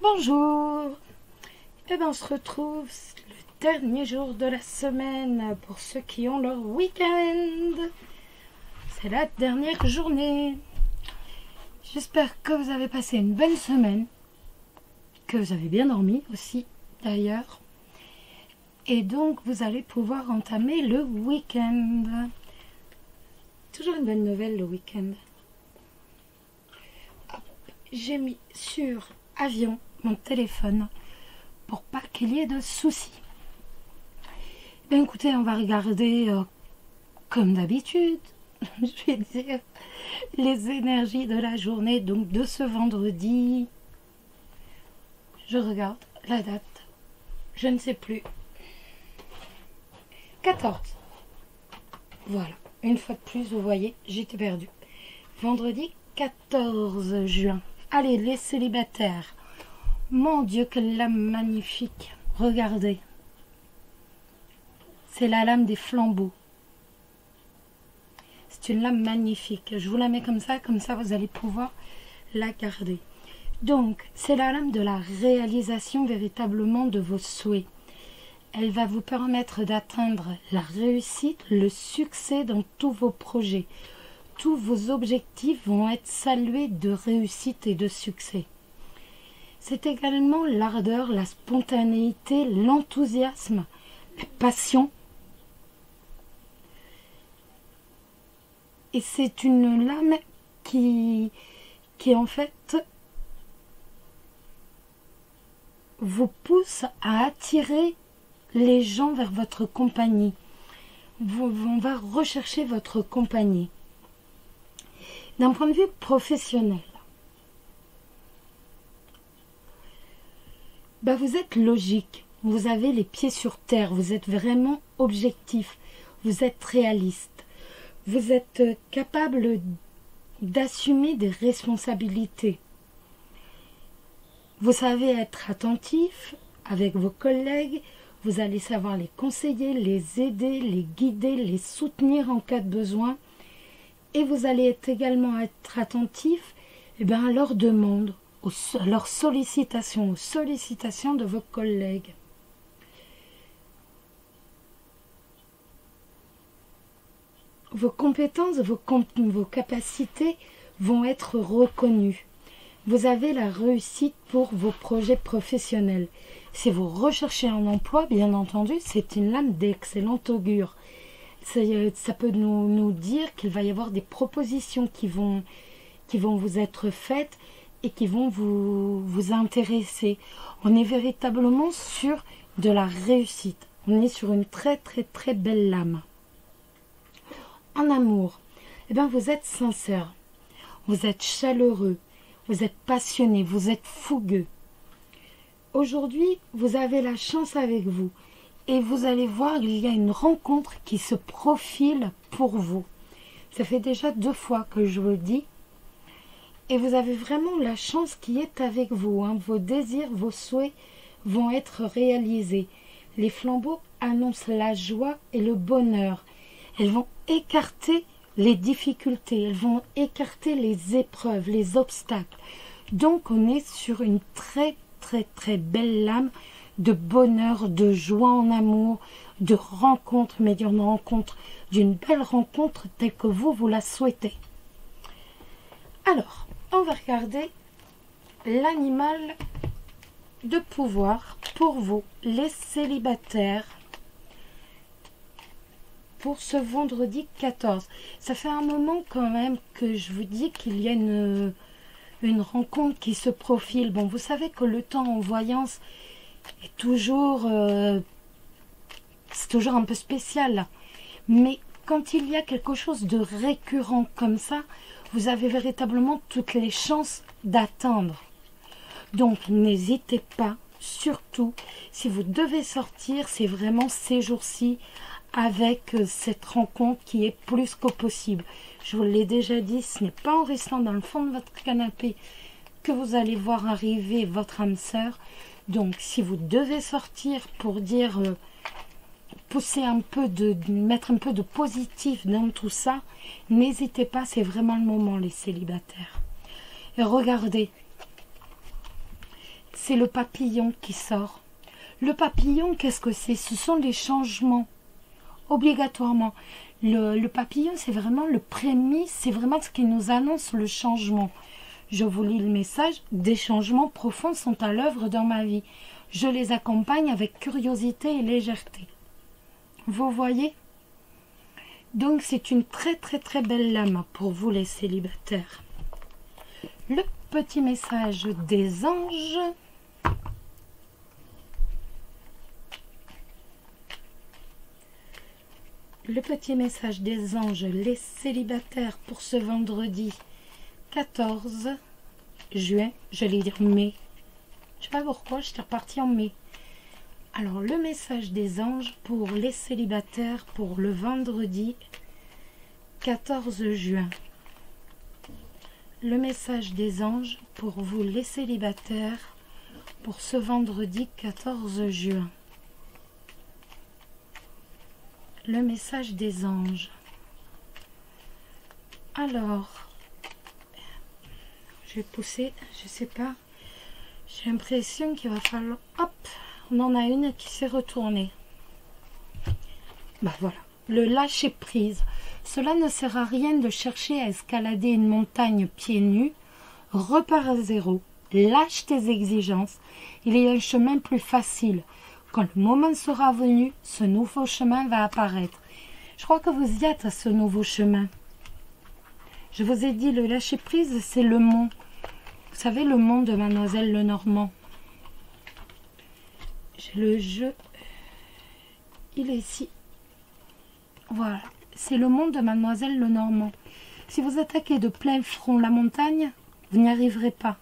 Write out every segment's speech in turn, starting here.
Bonjour. Eh bien, on se retrouve le dernier jour de la semaine pour ceux qui ont leur week-end. C'est la dernière journée. J'espère que vous avez passé une bonne semaine, que vous avez bien dormi aussi d'ailleurs. Et donc, vous allez pouvoir entamer le week-end. Toujours une bonne nouvelle le week-end. J'ai mis sur avion mon téléphone pour pas qu'il y ait de soucis. Ben écoutez, on va regarder comme d'habitude, je vais dire, les énergies de la journée, donc de ce vendredi. Je regarde la date, je ne sais plus. 14. Voilà, une fois de plus, vous voyez, j'étais perdue. Vendredi 14 juin. Allez, les célibataires. Mon Dieu, quelle lame magnifique. Regardez. C'est la lame des flambeaux. C'est une lame magnifique. Je vous la mets comme ça vous allez pouvoir la garder. Donc, c'est la lame de la réalisation véritablement de vos souhaits. Elle va vous permettre d'atteindre la réussite, le succès dans tous vos projets. Tous vos objectifs vont être salués de réussite et de succès. C'est également l'ardeur, la spontanéité, l'enthousiasme, la passion. Et c'est une lame qui en fait vous pousse à attirer les gens vers votre compagnie. On va rechercher votre compagnie. D'un point de vue professionnel, vous êtes logique, vous avez les pieds sur terre, vous êtes vraiment objectif, vous êtes réaliste, vous êtes capable d'assumer des responsabilités. Vous savez être attentif avec vos collègues, vous allez savoir les conseiller, les aider, les guider, les soutenir en cas de besoin. Et vous allez également être attentif à leurs demandes, à leurs sollicitations, aux sollicitations de vos collègues. Vos compétences, vos capacités vont être reconnues. Vous avez la réussite pour vos projets professionnels. Si vous recherchez un emploi, bien entendu, c'est une lame d'excellent augure. Ça peut nous dire qu'il va y avoir des propositions qui vont vous être faites et qui vont vous intéresser. On est véritablement sur de la réussite. On est sur une très très très belle lame. En amour, vous êtes sincère, vous êtes chaleureux, vous êtes passionné, vous êtes fougueux. Aujourd'hui, vous avez la chance avec vous. Et vous allez voir, il y a une rencontre qui se profile pour vous. Ça fait déjà 2 fois que je vous le dis. Et vous avez vraiment la chance qui est avec vous. Vos désirs, vos souhaits vont être réalisés. Les flambeaux annoncent la joie et le bonheur. Elles vont écarter les difficultés. Elles vont écarter les épreuves, les obstacles. Donc on est sur une très très très belle lame de bonheur, de joie en amour, de rencontre, mais d'une belle rencontre telle que vous la souhaitez. Alors, on va regarder l'animal de pouvoir pour vous, les célibataires, pour ce vendredi 14. Ça fait un moment quand même que je vous dis qu'il y a une rencontre qui se profile. Bon, vous savez que le temps en voyance est toujours c'est toujours un peu spécial là. Mais quand il y a quelque chose de récurrent comme ça, vous avez véritablement toutes les chances d'atteindre. Donc n'hésitez pas, surtout si vous devez sortir, c'est vraiment ces jours-ci avec cette rencontre qui est plus qu'au possible. Je vous l'ai déjà dit, ce n'est pas en restant dans le fond de votre canapé que vous allez voir arriver votre âme sœur. Donc, si vous devez sortir pour dire, mettre un peu de positif dans tout ça, n'hésitez pas, c'est vraiment le moment, les célibataires. Et regardez, c'est le papillon qui sort. Le papillon, qu'est-ce que c'est? Ce sont les changements, obligatoirement. Le papillon, c'est vraiment le prémisse, c'est vraiment ce qui nous annonce le changement. Je vous lis le message, des changements profonds sont à l'œuvre dans ma vie. Je les accompagne avec curiosité et légèreté. Vous voyez? Donc c'est une très très très belle lame pour vous les célibataires. Le petit message des anges. Le petit message des anges, les célibataires pour ce vendredi 14 juin, j'allais dire mai. Je sais pas pourquoi, j'étais repartie en mai. Alors, le message des anges pour les célibataires pour le vendredi 14 juin. Le message des anges pour vous les célibataires pour ce vendredi 14 juin. Le message des anges. Alors, je vais pousser, je sais pas. J'ai l'impression qu'il va falloir... Hop, on en a une qui s'est retournée. Bah voilà, le lâcher prise. Cela ne sert à rien de chercher à escalader une montagne pieds nus. Repars à zéro. Lâche tes exigences. Il y a un chemin plus facile. Quand le moment sera venu, ce nouveau chemin va apparaître. Je crois que vous y êtes à ce nouveau chemin. Je vous ai dit, le lâcher-prise, c'est le mont. Vous savez, le mont de Mademoiselle Lenormand. J'ai le jeu. Il est ici. Voilà. C'est le mont de Mademoiselle Lenormand. Si vous attaquez de plein front la montagne, vous n'y arriverez pas.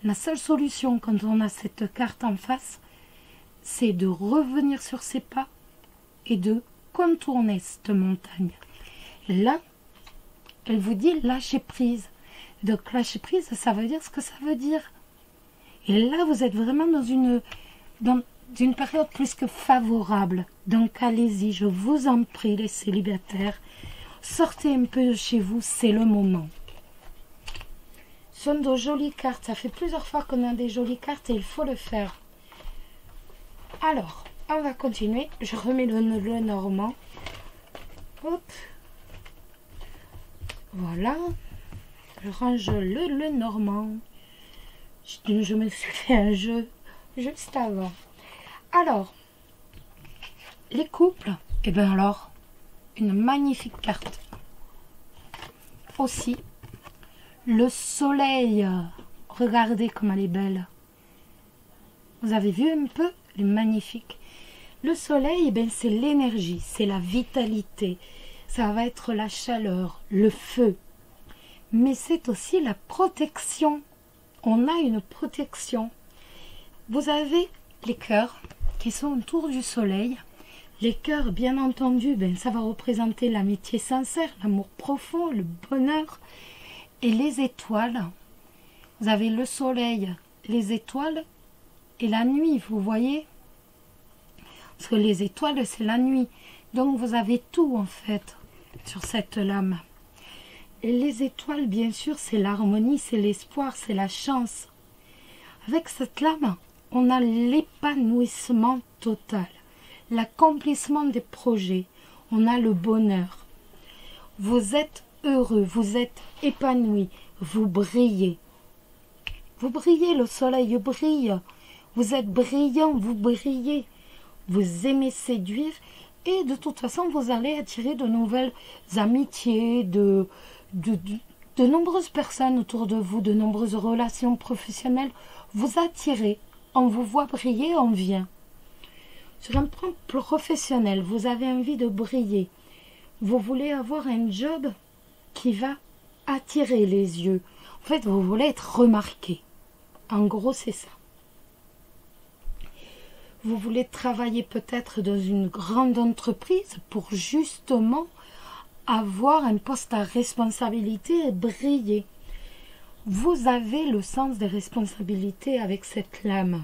La seule solution quand on a cette carte en face, c'est de revenir sur ses pas et de contourner cette montagne. Là, elle vous dit lâcher prise. Donc lâcher prise, ça veut dire ce que ça veut dire. Et là, vous êtes vraiment dans une période plus que favorable. Donc allez-y, je vous en prie les célibataires. Sortez un peu de chez vous, c'est le moment. Ce sont de jolies cartes. Ça fait plusieurs fois qu'on a des jolies cartes et il faut le faire. Alors, on va continuer. Je remets le normand. Hop. Voilà. Je range le normand. Je me suis fait un jeu juste avant. Alors, les couples. Et bien alors, une magnifique carte. Aussi, le soleil. Regardez comme elle est belle. Vous avez vu un peu? Elle est magnifique. Le soleil, ben, c'est l'énergie, c'est la vitalité. Ça va être la chaleur, le feu. Mais c'est aussi la protection. On a une protection. Vous avez les cœurs qui sont autour du soleil. Les cœurs, bien entendu, ben, ça va représenter l'amitié sincère, l'amour profond, le bonheur. Et les étoiles, vous avez le soleil, les étoiles et la nuit, vous voyez? Parce que les étoiles, c'est la nuit. Donc vous avez tout en fait sur cette lame. Et les étoiles, bien sûr, c'est l'harmonie, c'est l'espoir, c'est la chance. Avec cette lame, on a l'épanouissement total, l'accomplissement des projets, on a le bonheur. Vous êtes heureux, vous êtes épanoui, vous brillez. Vous brillez, le soleil brille. Vous êtes brillant, vous brillez. Vous aimez séduire et de toute façon, vous allez attirer de nouvelles amitiés, de nombreuses personnes autour de vous, de nombreuses relations professionnelles. Vous attirez, on vous voit briller, on vient. Sur un plan professionnel, vous avez envie de briller. Vous voulez avoir un job qui va attirer les yeux. En fait, vous voulez être remarqué. En gros, c'est ça. Vous voulez travailler peut-être dans une grande entreprise pour justement avoir un poste à responsabilité et briller. Vous avez le sens des responsabilités avec cette lame.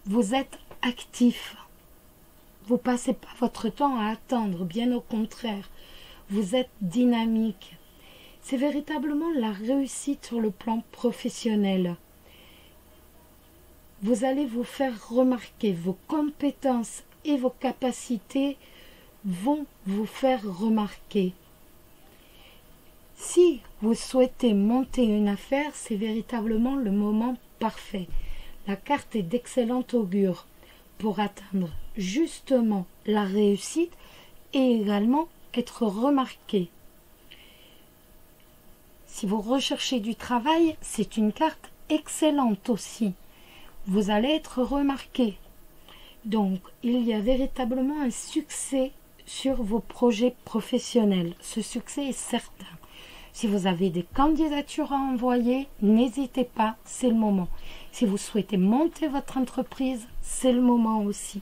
Vous êtes actif. Vous ne passez pas votre temps à attendre, bien au contraire. Vous êtes dynamique. C'est véritablement la réussite sur le plan professionnel. vous allez vous faire remarquer. Vos compétences et vos capacités vont vous faire remarquer. Si vous souhaitez monter une affaire, c'est véritablement le moment parfait. La carte est d'excellent augure pour atteindre justement la réussite et également être remarqué. Si vous recherchez du travail, c'est une carte excellente aussi. Vous allez être remarqué. Donc, il y a véritablement un succès sur vos projets professionnels. Ce succès est certain. Si vous avez des candidatures à envoyer, n'hésitez pas, c'est le moment. Si vous souhaitez monter votre entreprise, c'est le moment aussi.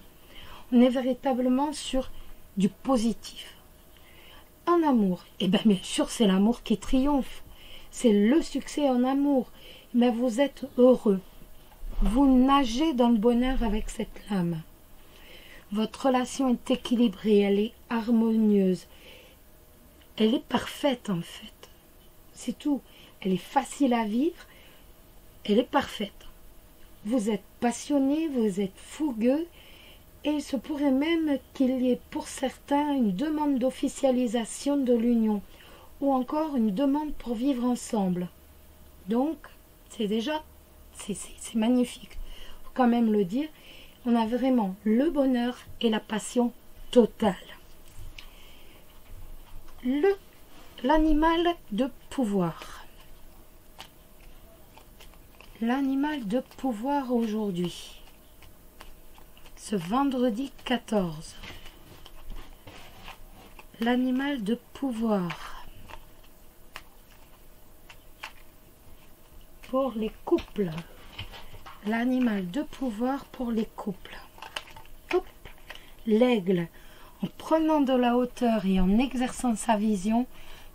On est véritablement sur du positif. En amour, et bien sûr c'est l'amour qui triomphe. C'est le succès en amour. Mais vous êtes heureux. Vous nagez dans le bonheur avec cette lame. Votre relation est équilibrée, elle est harmonieuse. Elle est parfaite en fait. C'est tout. Elle est facile à vivre. Elle est parfaite. Vous êtes passionné, vous êtes fougueux. Et il se pourrait même qu'il y ait pour certains une demande d'officialisation de l'union. Ou encore une demande pour vivre ensemble. Donc, c'est déjà, c'est magnifique. Il faut quand même le dire. On a vraiment le bonheur et la passion totale. L'animal de pouvoir. L'animal de pouvoir aujourd'hui. Ce vendredi 14. L'animal de pouvoir. Pour les couples. L'animal de pouvoir pour les couples. Hop, l'aigle. En prenant de la hauteur et en exerçant sa vision,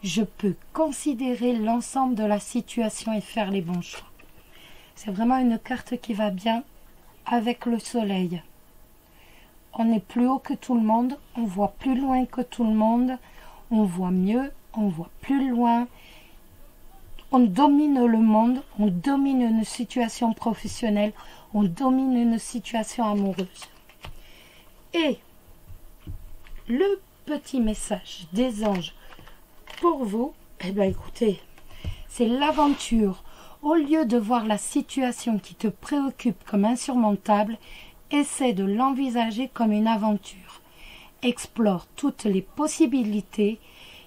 je peux considérer l'ensemble de la situation et faire les bons choix. C'est vraiment une carte qui va bien avec le soleil. On est plus haut que tout le monde, on voit plus loin que tout le monde, on voit mieux, on voit plus loin. On domine le monde, on domine une situation professionnelle, on domine une situation amoureuse. Et le petit message des anges pour vous, eh bien écoutez, c'est l'aventure. Au lieu de voir la situation qui te préoccupe comme insurmontable, essaie de l'envisager comme une aventure. Explore toutes les possibilités,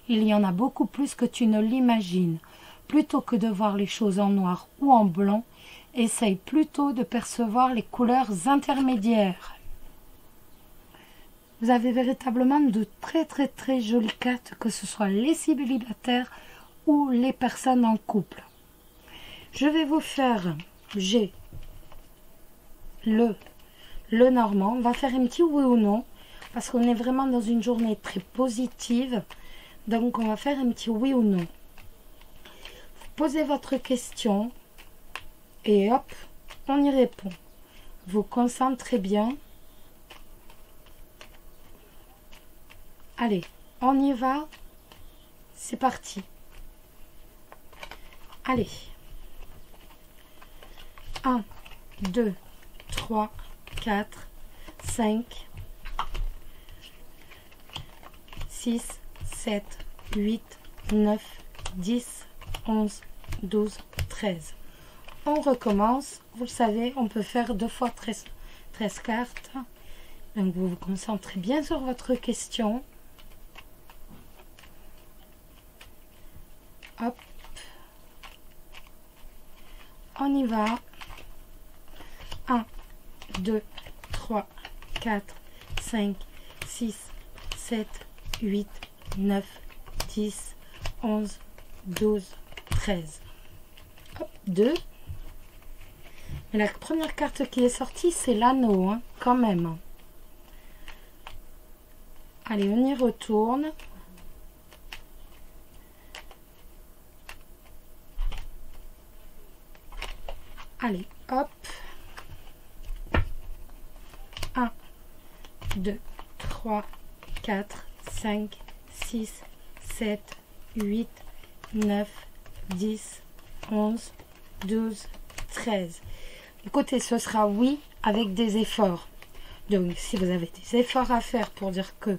il y en a beaucoup plus que tu ne l'imagines. Plutôt que de voir les choses en noir ou en blanc, essaye plutôt de percevoir les couleurs intermédiaires. Vous avez véritablement de très jolies cartes, que ce soit les célibataires ou les personnes en couple. Je vais vous faire, j'ai le normand. On va faire un petit oui ou non, parce qu'on est vraiment dans une journée très positive. Donc on va faire un petit oui ou non. Posez votre question et hop, on y répond. Vous concentrez bien. Allez, on y va. C'est parti. Allez. 1, 2, 3, 4, 5, 6, 7, 8, 9, 10, 11, 12, 13. On recommence. Vous le savez, on peut faire 2 fois 13 cartes. Donc vous vous concentrez bien sur votre question. Hop. On y va. 1, 2, 3, 4, 5, 6, 7, 8, 9, 10, 11, 12, 13. Hop, 2. Mais la première carte qui est sortie, c'est l'anneau, hein, quand même. Allez, on y retourne. Allez, hop. 1, 2, 3, 4, 5, 6, 7, 8, 9, 10, 11, 12, 13. Écoutez, ce sera oui avec des efforts. Donc, si vous avez des efforts à faire pour dire que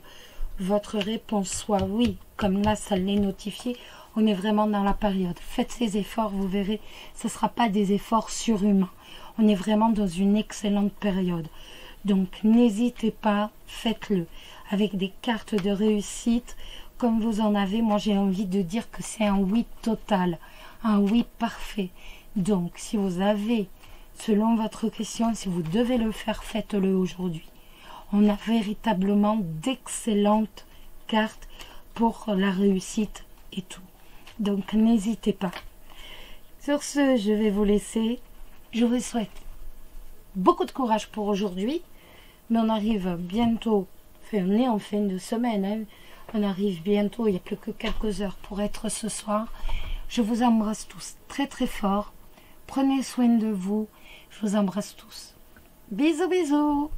votre réponse soit oui, comme là, ça l'est notifié, on est vraiment dans la période. Faites ces efforts, vous verrez, ce ne sera pas des efforts surhumains. On est vraiment dans une excellente période. Donc, n'hésitez pas, faites-le. Avec des cartes de réussite, comme vous en avez, moi j'ai envie de dire que c'est un oui total, un oui parfait. Donc, si vous avez, selon votre question, si vous devez le faire, faites-le aujourd'hui. On a véritablement d'excellentes cartes pour la réussite et tout. Donc, n'hésitez pas. Sur ce, je vais vous laisser. Je vous souhaite beaucoup de courage pour aujourd'hui. Mais on arrive bientôt, on est en fin de semaine, hein. On arrive bientôt, il n'y a plus que quelques heures pour être ce soir. Je vous embrasse tous très très fort. Prenez soin de vous. Je vous embrasse tous. Bisous bisous.